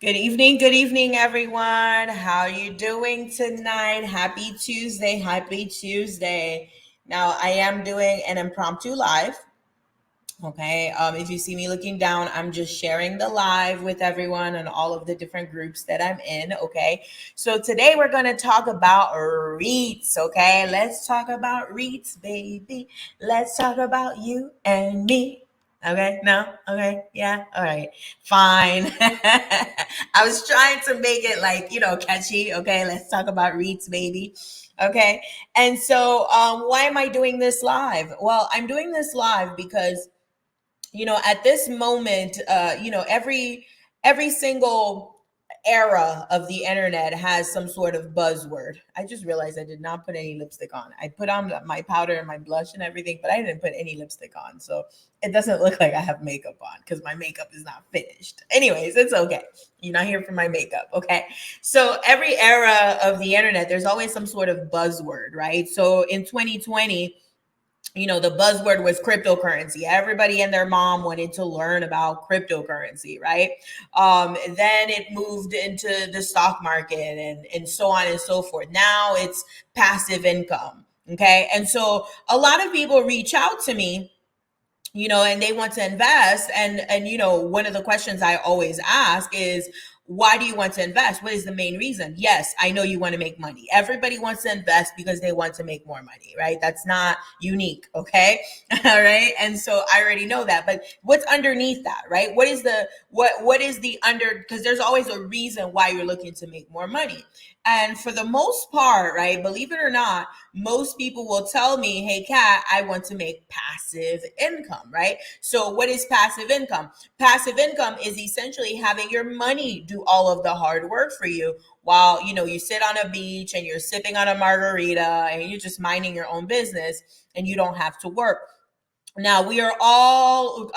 Good evening, everyone. How are you doing tonight? Happy Tuesday, happy Tuesday. Now, I am doing an impromptu live. Okay. If you see me looking down, I'm just sharing the live with everyone and all of the different groups that I'm in. Okay. So today we're going to talk about REITs. Okay. Let's talk about REITs, baby. Let's talk about you and me. Okay. No. Okay. Yeah. All right. Fine. I was trying to make it catchy. Okay. Let's talk about REITs, baby. Okay. And so, why am I doing this live? Well, I'm doing this live because at this moment, every single era of the internet has some sort of buzzword. I just realized I did not put any lipstick on. I put on my powder and my blush and everything, but I didn't put any lipstick on, so it doesn't look like I have makeup on because my makeup is not finished. Anyways, it's okay. You're not here for my makeup. Okay. So every era of the internet, there's always some sort of buzzword, right? So in 2020, the buzzword was cryptocurrency. Everybody and their mom wanted to learn about cryptocurrency, right? Then it moved into the stock market and so on and so forth. Now it's passive income. Okay. And so a lot of people reach out to me, and they want to invest. And one of the questions I always ask is, why do you want to invest? What is the main reason? Yes, I know you want to make money. Everybody wants to invest because they want to make more money, right? That's not unique. Okay. All right. And so I already know that, but what's underneath that, right? What is the under, because there's always a reason why you're looking to make more money. And for the most part, right, believe it or not, most people will tell me, hey, Kat, I want to make passive income, right? So what is passive income? Passive income is essentially having your money do all of the hard work for you while, you sit on a beach and you're sipping on a margarita and you're just minding your own business and you don't have to work. Now we're all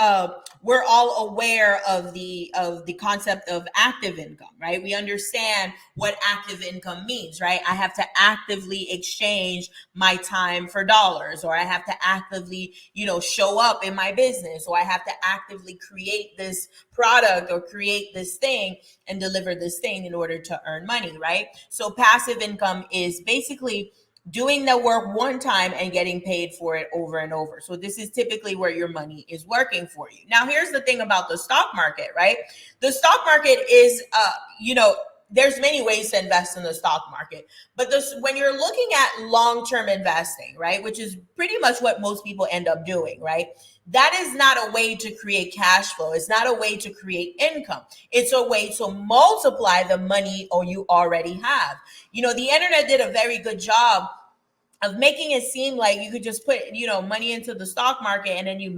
aware of the concept of active income, right? We understand what active income means, right? I have to actively exchange my time for dollars, or I have to actively, show up in my business, or I have to actively create this product or create this thing and deliver this thing in order to earn money, right? So passive income is basically doing the work one time and getting paid for it over and over. So this is typically where your money is working for you. Now, here's the thing about the stock market, right? The stock market is, there's many ways to invest in the stock market, but when you're looking at long-term investing, right, which is pretty much what most people end up doing, right? That is not a way to create cash flow. It's not a way to create income. It's a way to multiply the money or you already have. The internet did a very good job of making it seem like you could just put money into the stock market and then you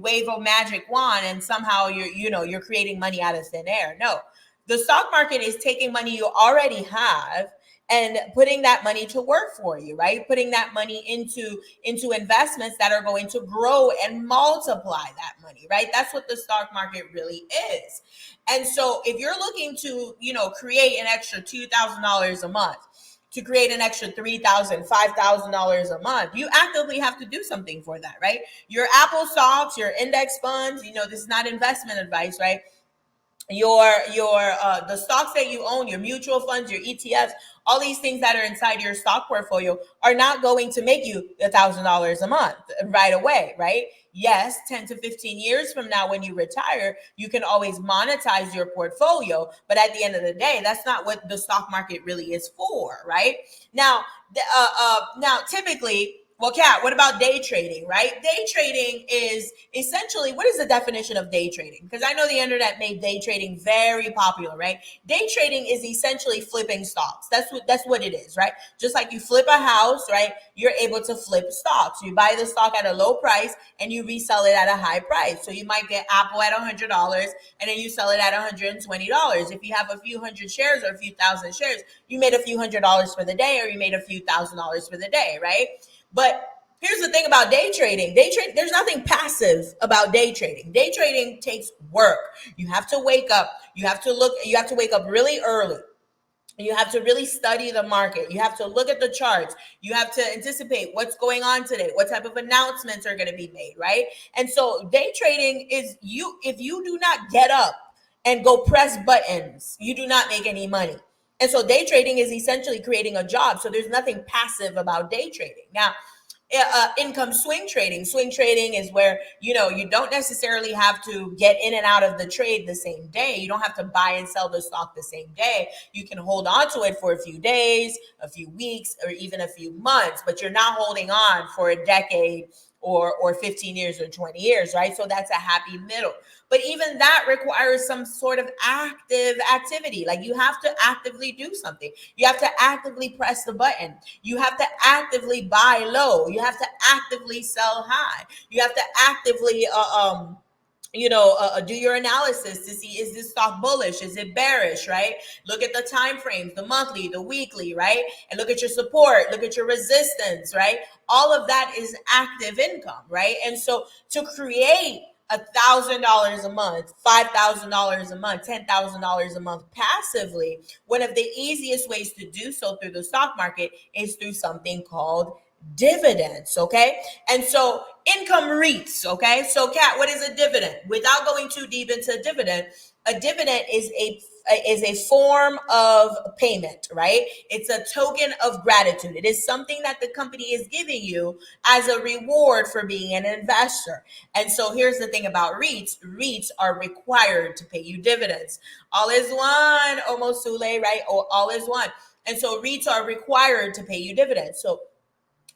wave a magic wand and somehow you're creating money out of thin air. No, the stock market is taking money you already have and putting that money to work for you, right? Putting that money into investments that are going to grow and multiply that money, right? That's what the stock market really is. And so if you're looking to create an extra $2,000 a month, to create an extra $3,000, $5,000 a month, you actively have to do something for that, right? Your Apple stocks, your index funds, this is not investment advice, right? Your the stocks that you own, your mutual funds, your ETFs, all these things that are inside your stock portfolio are not going to make you $1,000 a month right away, right? Yes, 10 to 15 years from now, when you retire, you can always monetize your portfolio, but at the end of the day, that's not what the stock market really is for, right? Now, typically, well, Kat, what about day trading, right? Day trading is essentially, what is the definition of day trading? Because I know the internet made day trading very popular, right? Day trading is essentially flipping stocks. That's what it is, right? Just like you flip a house, right? You're able to flip stocks. You buy the stock at a low price and you resell it at a high price. So you might get Apple at $100 and then you sell it at $120. If you have a few hundred shares or a few thousand shares, you made a few $100s for the day, or you made a few $1,000s for the day, right? But here's the thing about day trading. There's nothing passive about day trading. Day trading takes work. You have to wake up. You have to wake up really early. You have to really study the market. You have to look at the charts. You have to anticipate what's going on today, what type of announcements are going to be made, right? And so day trading is if you do not get up and go press buttons. You do not make any money. And so day trading is essentially creating a job. So there's nothing passive about day trading. Now, income swing trading. Swing trading is where, you don't necessarily have to get in and out of the trade the same day. You don't have to buy and sell the stock the same day. You can hold on to it for a few days, a few weeks, or even a few months, but you're not holding on for a decade or 15 years or 20 years, right? So that's a happy middle. But even that requires some sort of active activity. Like, you have to actively do something. You have to actively press the button. You have to actively buy low. You have to actively sell high. You have to actively do your analysis to see, is this stock bullish, is it bearish, right? Look at the time frames, the monthly, the weekly, right? And look at your support, look at your resistance, right? All of that is active income, right? And so to create $1,000 a month, $5,000 a month, $10,000 a month passively, one of the easiest ways to do so through the stock market is through something called dividends. Okay. And so income REITs. Okay. So Kat, what is a dividend? Without going too deep into a dividend is a form of payment, right? It's a token of gratitude. It is something that the company is giving you as a reward for being an investor. And so here's the thing about REITs. REITs are required to pay you dividends. All is one, almost Sule, right? All is one. And so REITs are required to pay you dividends. So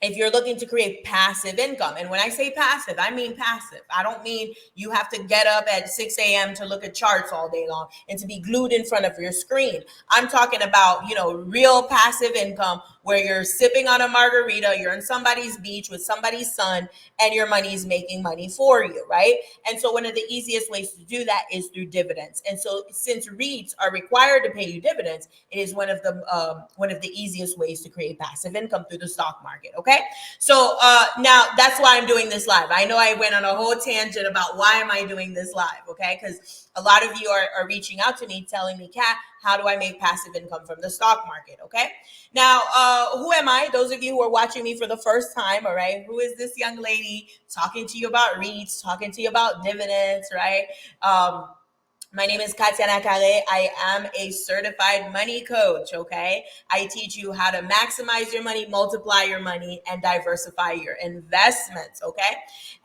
if you're looking to create passive income, and when I say passive, I mean passive. I don't mean you have to get up at 6 a.m. to look at charts all day long and to be glued in front of your screen. I'm talking about, real passive income where you're sipping on a margarita, you're in somebody's beach with somebody's son, and your money is making money for you, right? And so one of the easiest ways to do that is through dividends. And so since REITs are required to pay you dividends, it is one of the easiest ways to create passive income through the stock market. Okay, so now that's why I'm doing this live. I know I went on a whole tangent about why am I doing this live, okay? Because a lot of you are reaching out to me telling me, Kat, how do I make passive income from the stock market, okay? Now, who am I? Those of you who are watching me for the first time, all right? Who is this young lady talking to you about REITs, talking to you about dividends, right? My name is Katia Nakare. I am a certified money coach, okay? I teach you how to maximize your money, multiply your money, and diversify your investments, okay?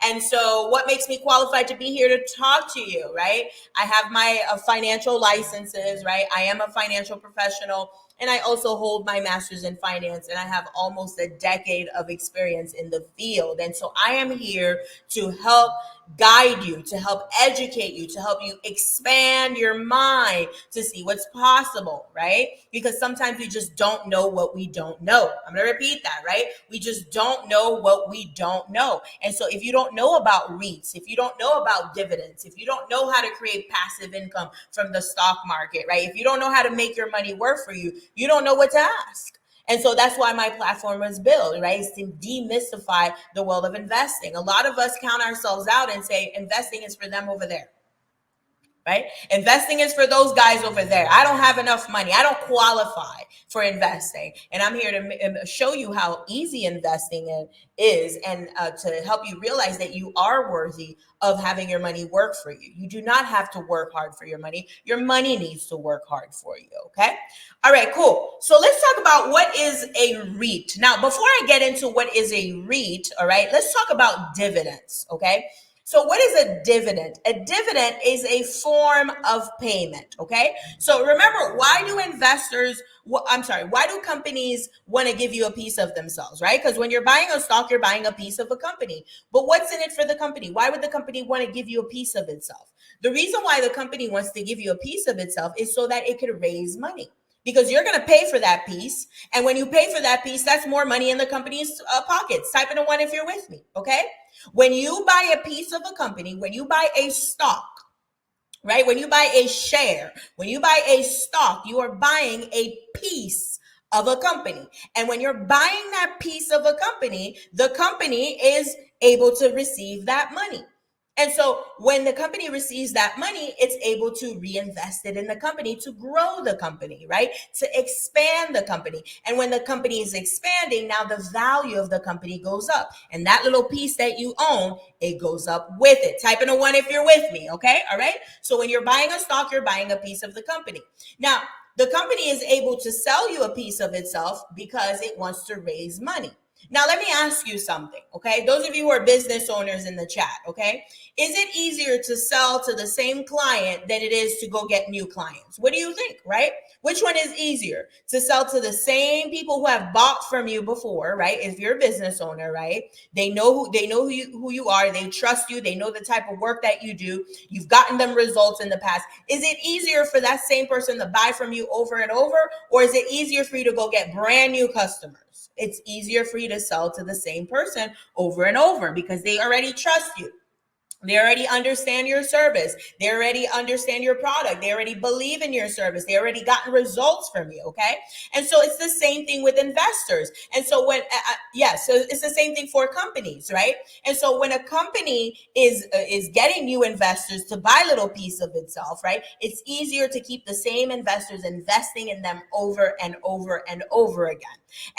And so what makes me qualified to be here to talk to you, right? I have my financial licenses, right? I am a financial professional, and I also hold my master's in finance, and I have almost a decade of experience in the field. And so I am here to help guide you, to help educate you, to help you expand your mind to see what's possible, right? Because sometimes we just don't know what we don't know. I'm going to repeat that, right? We just don't know what we don't know. And so if you don't know about REITs, if you don't know about dividends, if you don't know how to create passive income from the stock market, right? If you don't know how to make your money work for you, you don't know what to ask. And so that's why my platform was built, right? Is to demystify the world of investing. A lot of us count ourselves out and say investing is for them over there, right? Investing is for those guys over there. I don't have enough money. I don't qualify for investing. And I'm here to show you how easy investing is and to help you realize that you are worthy of having your money work for you. You do not have to work hard for your money. Your money needs to work hard for you, okay? All right, cool. So let's talk about what is a REIT. Now, before I get into what is a REIT, all right, let's talk about dividends, okay? So what is a dividend? A dividend is a form of payment, okay? So remember, why do companies want to give you a piece of themselves, right? Because when you're buying a stock, you're buying a piece of a company. But what's in it for the company? Why would the company want to give you a piece of itself? The reason why the company wants to give you a piece of itself is so that it could raise money. Because you're going to pay for that piece. And when you pay for that piece, that's more money in the company's pockets. Type in a 1 if you're with me, okay? When you buy a piece of a company, when you buy a stock, right? When you buy a share, when you buy a stock, you are buying a piece of a company. And when you're buying that piece of a company, the company is able to receive that money. And so when the company receives that money, it's able to reinvest it in the company to grow the company, right? To expand the company. And when the company is expanding, now the value of the company goes up. And that little piece that you own, it goes up with it. Type in a 1 if you're with me, okay? All right? So when you're buying a stock, you're buying a piece of the company. Now, the company is able to sell you a piece of itself because it wants to raise money. Now, let me ask you something, okay? Those of you who are business owners in the chat, okay? Is it easier to sell to the same client than it is to go get new clients? What do you think, right? Which one is easier? To sell to the same people who have bought from you before, right? If you're a business owner, right? They know who you are, they trust you, they know the type of work that you do. You've gotten them results in the past. Is it easier for that same person to buy from you over and over, or is it easier for you to go get brand new customers? It's easier for you to sell to the same person over and over because they already trust you. They already understand your service. They already understand your product. They already believe in your service. They already gotten results from you. Okay. And so it's the same thing with investors. And so so it's the same thing for companies, right? And so when a company is getting new investors to buy a little piece of itself, right? It's easier to keep the same investors investing in them over and over and over again.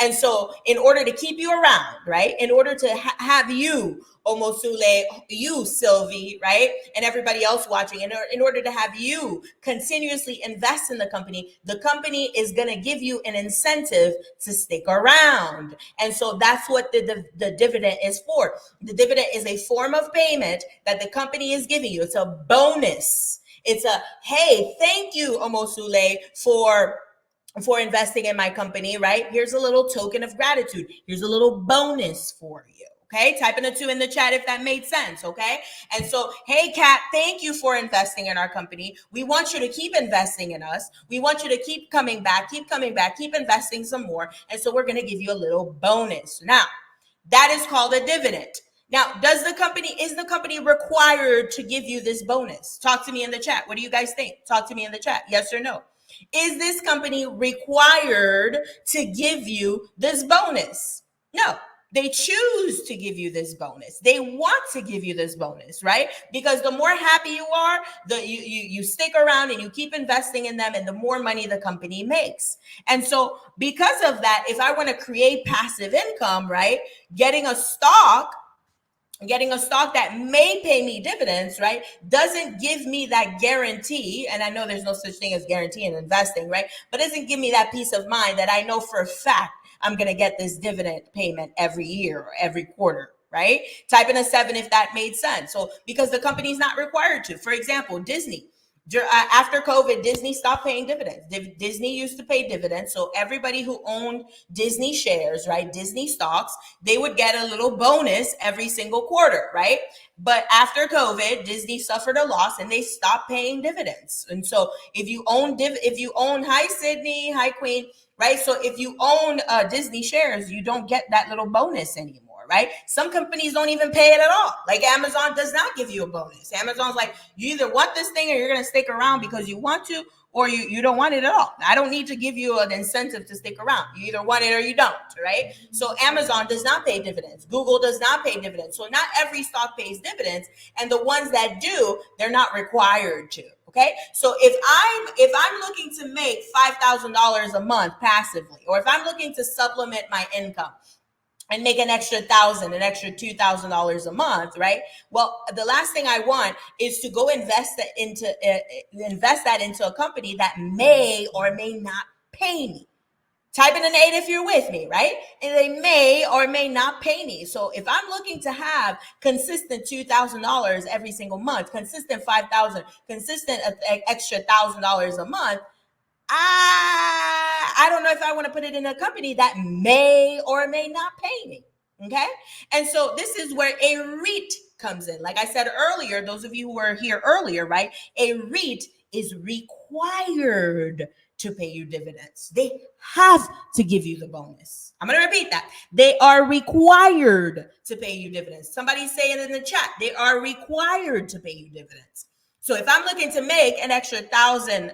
And so in order to keep you around, right? In order to have you, Omosule, you, Sylvie, right? And everybody else watching, in order to have you continuously invest in the company is going to give you an incentive to stick around. And so that's what the dividend is for. The dividend is a form of payment that the company is giving you. It's a bonus. It's a, hey, thank you, Omosule, for investing in my company, right? Here's a little token of gratitude. Here's a little bonus for you. Okay, type in a 2 in the chat if that made sense. Okay, and so, hey, Kat, thank you for investing in our company. We want you to keep investing in us. We want you to keep coming back, keep investing some more. And so, we're going to give you a little bonus. Now, that is called a dividend. Now, is the company required to give you this bonus? Talk to me in the chat. What do you guys think? Talk to me in the chat. Yes or no? Is this company required to give you this bonus? No. They choose to give you this bonus. They want to give you this bonus, right? Because the more happy you are, you stick around and you keep investing in them, and the more money the company makes. And so because of that, if I want to create passive income, right, getting a stock that may pay me dividends, right, doesn't give me that guarantee. And I know there's no such thing as guarantee in investing, right? But doesn't give me that peace of mind that I know for a fact I'm going to get this dividend payment every year or every quarter, right? Type in a 7 if that made sense. So because the company's not required to. For example, Disney. After COVID, Disney stopped paying dividends. Disney used to pay dividends. So everybody who owned Disney shares, right, Disney stocks, they would get a little bonus every single quarter, right? But after COVID, Disney suffered a loss and they stopped paying dividends. And so if you own, hi Sydney, hi Queen, right? So if you own Disney shares, you don't get that little bonus anymore. Right? Some companies don't even pay it at all. Like Amazon does not give you a bonus. Amazon's like, you either want this thing or you're going to stick around because you want to, or you don't want it at all. I don't need to give you an incentive to stick around. You either want it or you don't, right? So Amazon does not pay dividends. Google does not pay dividends. So not every stock pays dividends. And the ones that do, they're not required to. Okay. So if I'm looking to make $5,000 a month passively, or if I'm looking to supplement my income, and make an extra $1,000, an extra $2,000 a month, right? Well, the last thing I want is to go invest that into a company that may or may not pay me. Type in an 8 if you're with me, right? And they may or may not pay me. So if I'm looking to have consistent $2,000 every single month, consistent $5,000, consistent extra $1,000 a month, I don't know if I want to put it in a company that may or may not pay me. Okay. And so this is where a REIT comes in. Like I said earlier, those of you who were here earlier, right? A REIT is required to pay you dividends. They have to give you the bonus. I'm going to repeat that. They are required to pay you dividends. Somebody say it in the chat. They are required to pay you dividends. So if I'm looking to make an extra $1,000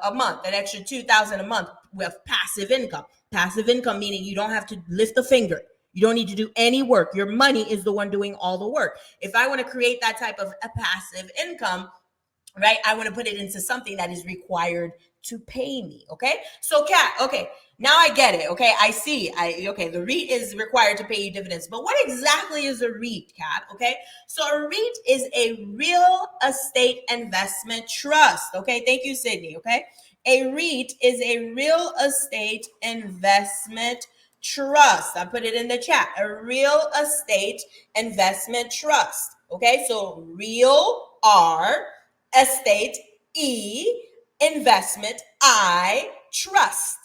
a month, an extra $2,000 a month with passive income meaning you don't have to lift a finger. You don't need to do any work. Your money is the one doing all the work. If I want to create that type of a passive income, right, I want to put it into something that is required to pay me. Okay. So Kat, okay, now I get it. Okay. I see. Okay, the REIT is required to pay you dividends. But what exactly is a REIT, Kat? Okay. So a REIT is a real estate investment trust. Okay. Thank you, Sydney. Okay. A REIT is a real estate investment trust. I put it in the chat. A real estate investment trust. Okay. So real R, estate, E, investment, I, trust,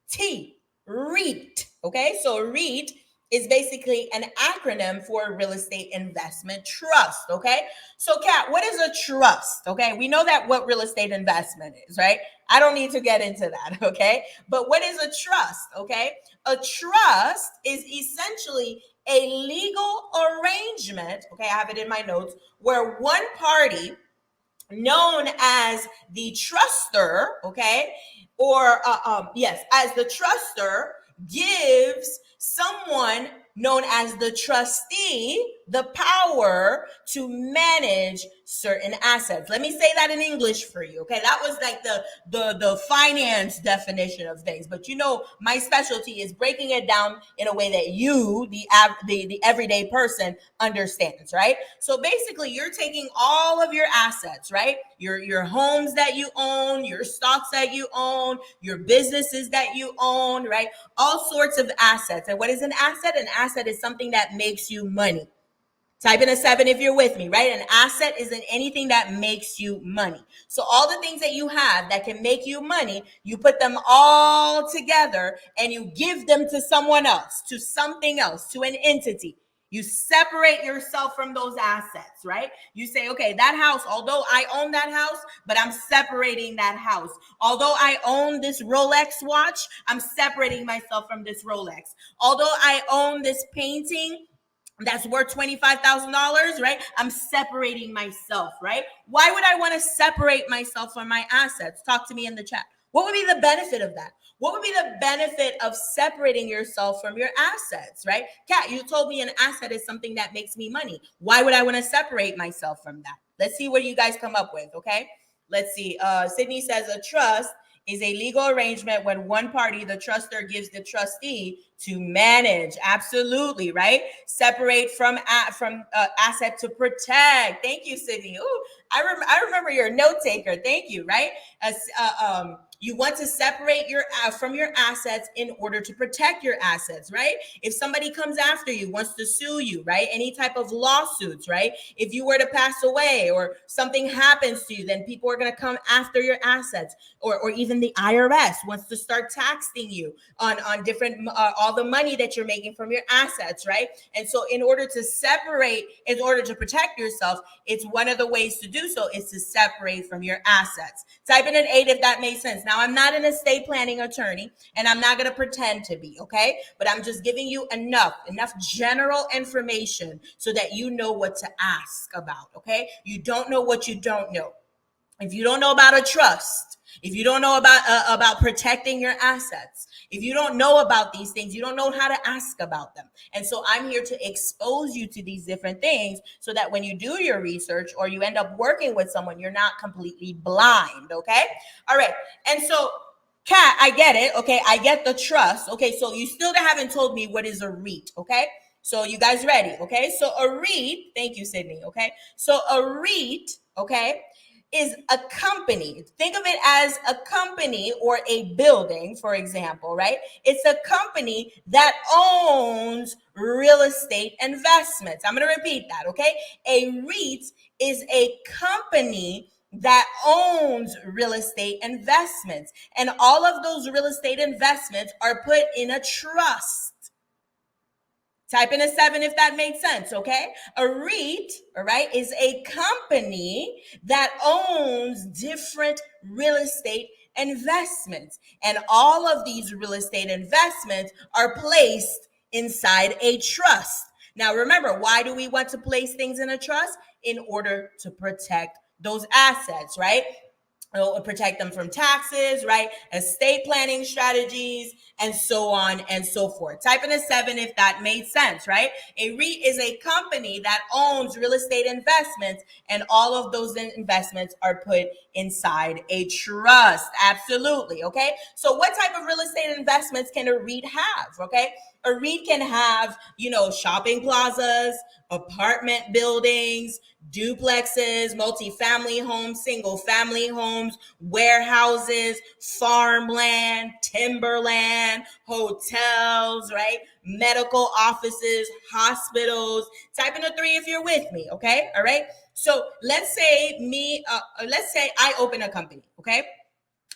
T, REIT. Okay, so REIT is basically an acronym for real estate investment trust. Okay, so Kat, what is a trust? Okay, we know that what real estate investment is, right? I don't need to get into that. Okay, but what is a trust? Okay, a trust is essentially a legal arrangement. Okay, I have it in my notes where one party known as the truster, okay, or yes, as the truster gives someone known as the trustee the power to manage certain assets. Let me say that in English for you. Okay, that was like the finance definition of things, but you know my specialty is breaking it down in a way that you, the everyday person, understands, right? So basically you're taking all of your assets, right? Your homes that you own, your stocks that you own, your businesses that you own, right? All sorts of assets. And what is an asset? An asset is something that makes you money. Type in a 7 if you're with me, right? An asset isn't anything that makes you money. So all the things that you have that can make you money, you put them all together and you give them to someone else, to something else, to an entity. You separate yourself from those assets, right? You say, okay, that house, although I own that house, but I'm separating that house. Although I own this Rolex watch, I'm separating myself from this Rolex. Although I own this painting that's worth $25,000, right? I'm separating myself, right? Why would I want to separate myself from my assets? Talk to me in the chat. What would be the benefit of that? What would be the benefit of separating yourself from your assets, right? Kat, you told me an asset is something that makes me money. Why would I want to separate myself from that? Let's see what you guys come up with, okay? Let's see. Sydney says a trust is a legal arrangement when one party, the truster, gives the trustee to manage. Absolutely, right? Separate from asset to protect. Thank you, Sydney. Ooh, I remember you're a note taker. Thank you, right? You want to separate your from your assets in order to protect your assets, right? If somebody comes after you, wants to sue you, right? Any type of lawsuits, right? If you were to pass away or something happens to you, then people are going to come after your assets, or even the IRS wants to start taxing you on different all the money that you're making from your assets, right? And so in order to separate, in order to protect yourself, it's one of the ways to do so is to separate from your assets. Type in an 8 if that makes sense. Now, I'm not an estate planning attorney, and I'm not going to pretend to be, okay? But I'm just giving you enough general information so that you know what to ask about, okay? You don't know what you don't know. If you don't know about a trust, if you don't know about protecting your assets, if you don't know about these things, you don't know how to ask about them. And so I'm here to expose you to these different things so that when you do your research or you end up working with someone, you're not completely blind, okay? All right. And so, Kat, I get it. Okay, I get the trust. Okay, so you still haven't told me what is a REIT, okay? So you guys ready? Okay, so a REIT, thank you, Sydney, okay? So a REIT, okay, is a company. Think of it as a company or a building, for example, right? It's a company that owns real estate investments. I'm going to repeat that, okay? A REIT is a company that owns real estate investments, and all of those real estate investments are put in a trust. Type in a 7 if that makes sense, okay? A REIT, all right, is a company that owns different real estate investments. And all of these real estate investments are placed inside a trust. Now, remember, why do we want to place things in a trust? In order to protect those assets, right? It'll protect them from taxes, right? Estate planning strategies, and so on and so forth. Type in a 7 if that made sense, right? A REIT is a company that owns real estate investments, and all of those investments are put inside a trust. Absolutely. Okay. So what type of real estate investments can a REIT have? Okay. A REIT can have, shopping plazas, apartment buildings, duplexes, multifamily homes, single family homes, warehouses, farmland, timberland, hotels, right? Medical offices, hospitals. Type in a 3 if you're with me, okay? All right. So let's say I open a company, okay?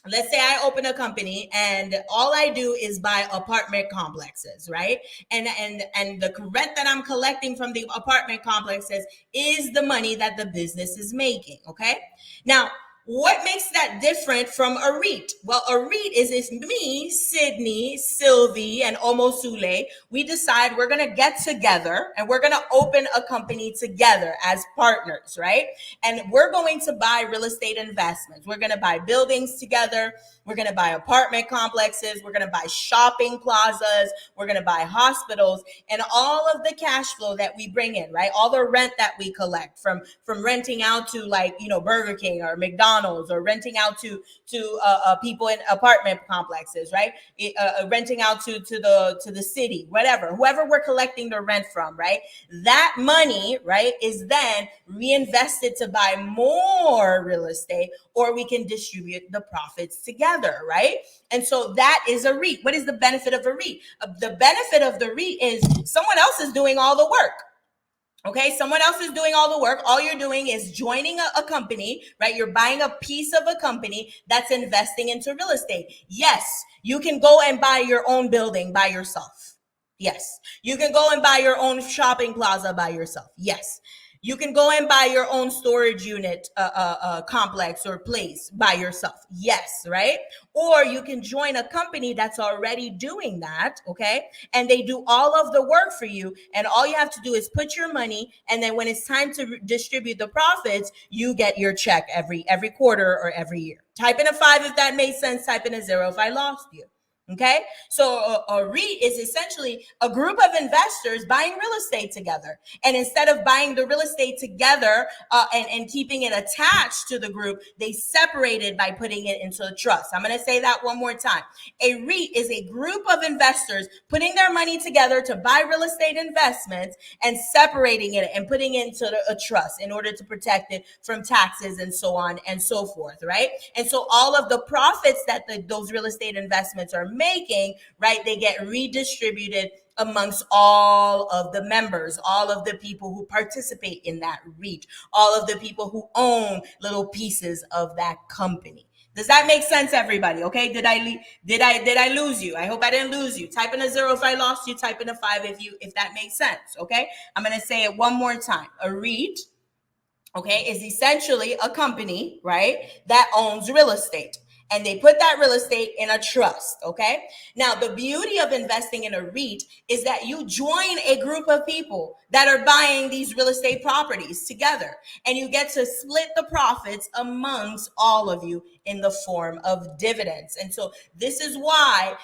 Let's say I open a company and all I do is buy apartment complexes, right? And the rent that I'm collecting from the apartment complexes is the money that the business is making, okay? Now, what makes that different from a REIT? Well, a REIT is if me, Sydney, Sylvie, and Omosule, we decide we're going to get together and we're going to open a company together as partners, right? And we're going to buy real estate investments. We're going to buy buildings together. We're going to buy apartment complexes. We're going to buy shopping plazas. We're going to buy hospitals, and all of the cash flow that we bring in, right? All the rent that we collect from renting out to Burger King or McDonald's, or renting out to people in apartment complexes, right? Renting out to the city, whatever, whoever we're collecting the rent from, right? That money, right, is then reinvested to buy more real estate, or we can distribute the profits together, right? And so that is a REIT. What is the benefit of a REIT? The benefit of the REIT is someone else is doing all the work. Okay, someone else is doing all the work. All you're doing is joining a company, right? You're buying a piece of a company that's investing into real estate. Yes, you can go and buy your own building by yourself. Yes, you can go and buy your own shopping plaza by yourself. Yes, you can go and buy your own storage unit, complex or place by yourself. Yes, right? Or you can join a company that's already doing that, okay? And they do all of the work for you. And all you have to do is put your money. And then when it's time to distribute the profits, you get your check every quarter or every year. Type in a 5 if that made sense. Type in a 0 if I lost you. Okay, so a REIT is essentially a group of investors buying real estate together. And instead of buying the real estate together and keeping it attached to the group, they separate it by putting it into a trust. I'm going to say that one more time. A REIT is a group of investors putting their money together to buy real estate investments and separating it and putting it into a trust in order to protect it from taxes and so on and so forth, right? And so all of the profits that those real estate investments are making, right, they get redistributed amongst all of the members, all of the people who participate in that REIT, all of the people who own little pieces of that company. Does that make sense, everybody? Okay, did I lose you? I hope I didn't lose you. Type in a 0 if I lost you. Type in a 5 if that makes sense. Okay, I'm gonna say it one more time. A REIT, okay, is essentially a company, right, that owns real estate. And they put that real estate in a trust, okay? Now, the beauty of investing in a REIT is that you join a group of people that are buying these real estate properties together. And you get to split the profits amongst all of you in the form of dividends. And so this is why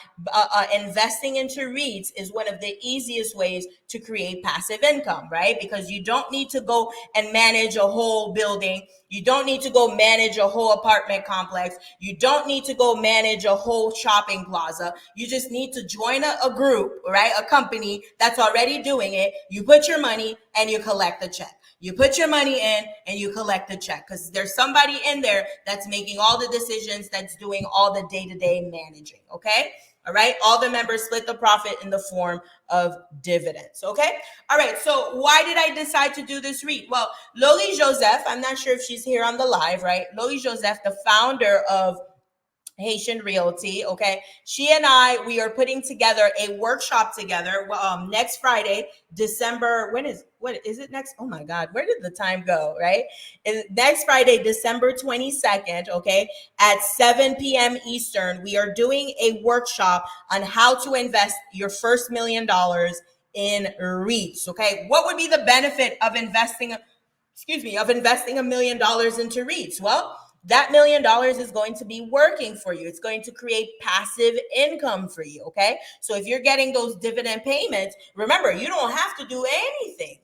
investing into REITs is one of the easiest ways to create passive income, right? Because you don't need to go and manage a whole building. You don't need to go manage a whole apartment complex. You don't need to go manage a whole shopping plaza. You just need to join a group, right? A company that's already doing it. You put your money and you collect the check. You put your money in and you collect the check because there's somebody in there that's making all the decisions, that's doing all the day-to-day managing, okay? All right, all the members split the profit in the form of dividends, okay? All right, so why did I decide to do this REIT? Well, Loli Joseph, I'm not sure if she's here on the live, right? Loli Joseph, the founder of Haitian Realty, okay? She and we are putting together a workshop together next Friday, what is it next? Oh my God, where did the time go, right? Next Friday, December 22nd, okay, at 7 p.m. Eastern, we are doing a workshop on how to invest your first $1 million in REITs, okay? What would be the benefit of investing $1 million into REITs? Well, That $1 million is going to be working for you. It's going to create passive income for you. Okay. So if you're getting those dividend payments, remember, you don't have to do anything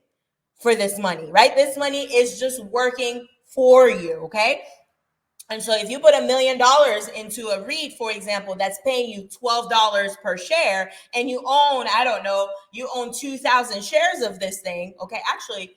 for this money, right? This money is just working for you. Okay. And so if you put $1 million into a REIT, for example, that's paying you $12 per share, and you own, I don't know, you own 2,000 shares of this thing. Okay. Actually,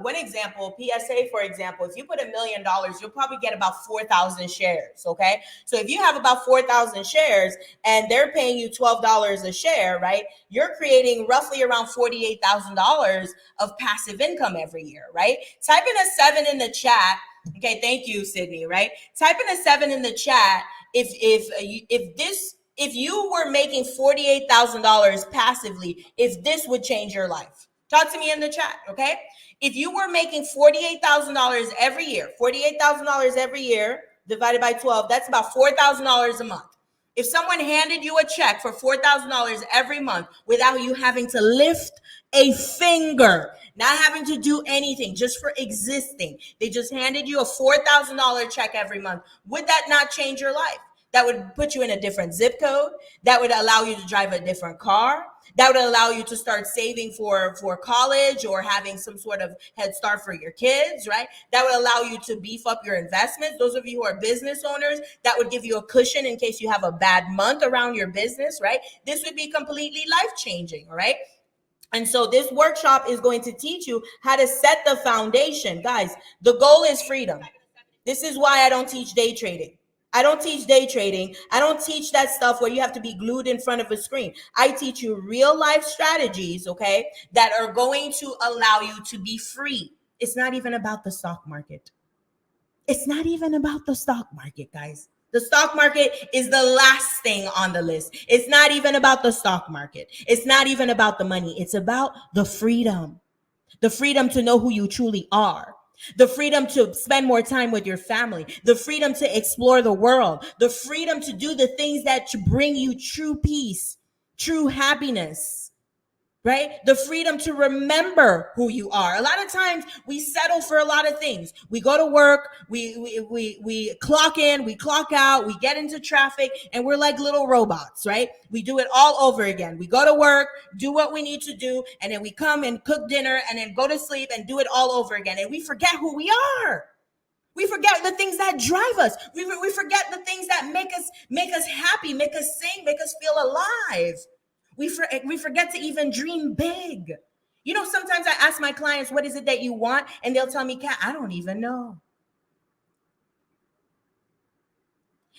one example, PSA, for example, if you put $1 million, you'll probably get about 4,000 shares. Okay. So if you have about 4,000 shares and they're paying you $12 a share, right? You're creating roughly around $48,000 of passive income every year, right? Type in a 7 in the chat. Okay, thank you, Sydney. Right, type in a 7 in the chat if you were making $48,000 passively, if this would change your life. Talk to me in the chat. Okay, if you were making $48,000 every year, $48,000 every year divided by 12, that's about $4,000 a month. If someone handed you a check for $4,000 every month without you having to lift a finger, not having to do anything, just for existing, they just handed you a $4,000 check every month, would that not change your life? That would put you in a different zip code. That would allow you to drive a different car. That would allow you to start saving for college or having some sort of head start for your kids, right? That would allow you to beef up your investments. Those of you who are business owners, that would give you a cushion in case you have a bad month around your business, right? This would be completely life-changing, all right? And so this workshop is going to teach you how to set the foundation. Guys, the goal is freedom. This is why I don't teach day trading. I don't teach day trading. I don't teach that stuff where you have to be glued in front of a screen. I teach you real life strategies, okay, that are going to allow you to be free. It's not even about the stock market. It's not even about the stock market, guys. The stock market is the last thing on the list. It's not even about the stock market. It's not even about the money. It's about the freedom to know who you truly are, the freedom to spend more time with your family, the freedom to explore the world, the freedom to do the things that bring you true peace, true happiness. Right? The freedom to remember who you are. A lot of times we settle for a lot of things. We go to work, we clock in, we clock out, we get into traffic, and we're like little robots, right? We do it all over again. We go to work, do what we need to do, and then we come and cook dinner and then go to sleep and do it all over again. And we forget who we are. We forget the things that drive us. We forget the things that make us happy, make us sing, make us feel alive. We forget to even dream big. You know, sometimes I ask my clients, what is it that you want? And they'll tell me, Kat, I don't even know.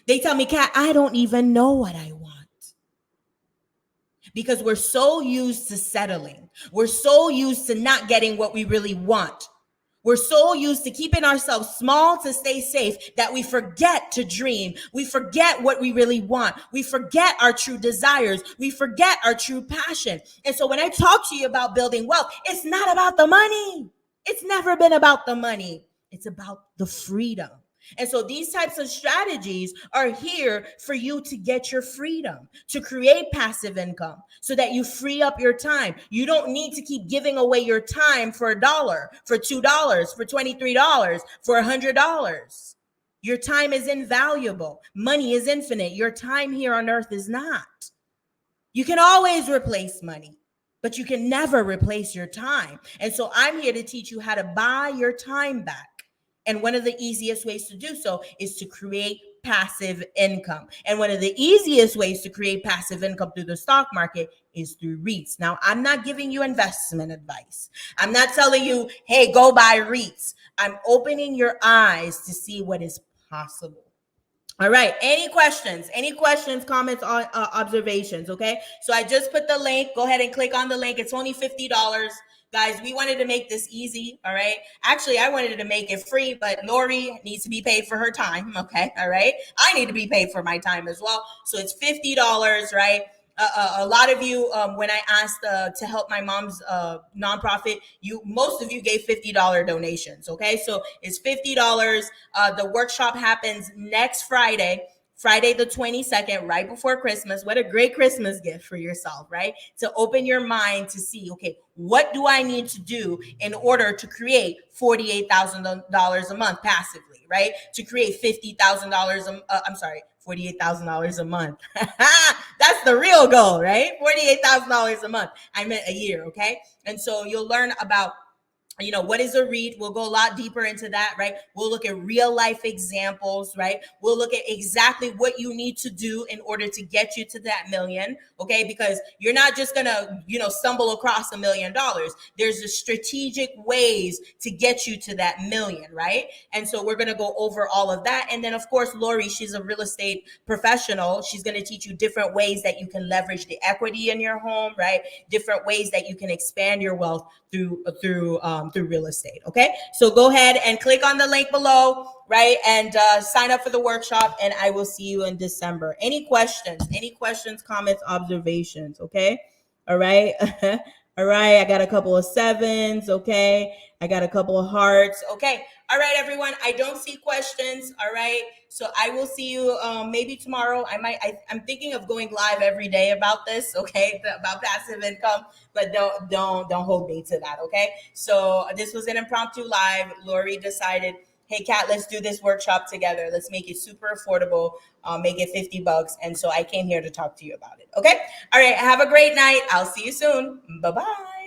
They tell me, Kat, I don't even know what I want. Because we're so used to settling. We're so used to not getting what we really want. We're so used to keeping ourselves small to stay safe that we forget to dream. We forget what we really want. We forget our true desires. We forget our true passion. And so when I talk to you about building wealth, it's not about the money. It's never been about the money. It's about the freedom. And so these types of strategies are here for you to get your freedom, to create passive income so that you free up your time. You don't need to keep giving away your time for $1, for $2, for $23, for $100. Your time is invaluable. Money is infinite. Your time here on earth is not. You can always replace money, but you can never replace your time. And so I'm here to teach you how to buy your time back. And one of the easiest ways to do so is to create passive income. And one of the easiest ways to create passive income through the stock market is through REITs. Now, I'm not giving you investment advice. I'm not telling you, hey, go buy REITs. I'm opening your eyes to see what is possible. All right. Any questions, comments, observations? Okay. So I just put the link. Go ahead and click on the link. It's only $50. Guys, we wanted to make this easy, all right? Actually, I wanted to make it free, but Lori needs to be paid for her time, okay? All right? I need to be paid for my time as well. So it's $50, right? A lot of you, when I asked to help my mom's nonprofit, most of you gave $50 donations, okay? So it's $50. The workshop happens next Friday, Friday the 22nd, right before Christmas. What a great Christmas gift for yourself, right? To open your mind to see, okay, what do I need to do in order to create $48,000 a month passively, right? To create $50,000, I'm sorry, $48,000 a month. That's the real goal, right? $48,000 a month. I meant a year, okay? And so you'll learn about, what is a REIT? We'll go a lot deeper into that, right? We'll look at real life examples, right? We'll look at exactly what you need to do in order to get you to that million, okay? Because you're not just gonna, stumble across $1 million. There's a strategic ways to get you to that million, right? And so we're gonna go over all of that. And then of course, Lori, she's a real estate professional. She's gonna teach you different ways that you can leverage the equity in your home, right? Different ways that you can expand your wealth through real estate. Okay, so go ahead and click on the link below, right, and sign up for the workshop, and I will see you in December. Any questions, comments, observations? Okay, all right. All right, I got a couple of sevens. Okay, I got a couple of hearts. Okay, all right, everyone, I don't see questions. All right, so I will see you maybe tomorrow. I'm thinking of going live every day about this, okay, about passive income, but don't hold me to that, okay? So this was an impromptu live. Lori decided, hey, Kat, let's do this workshop together. Let's make it super affordable, make it $50. And so I came here to talk to you about it, okay? All right, have a great night. I'll see you soon. Bye-bye.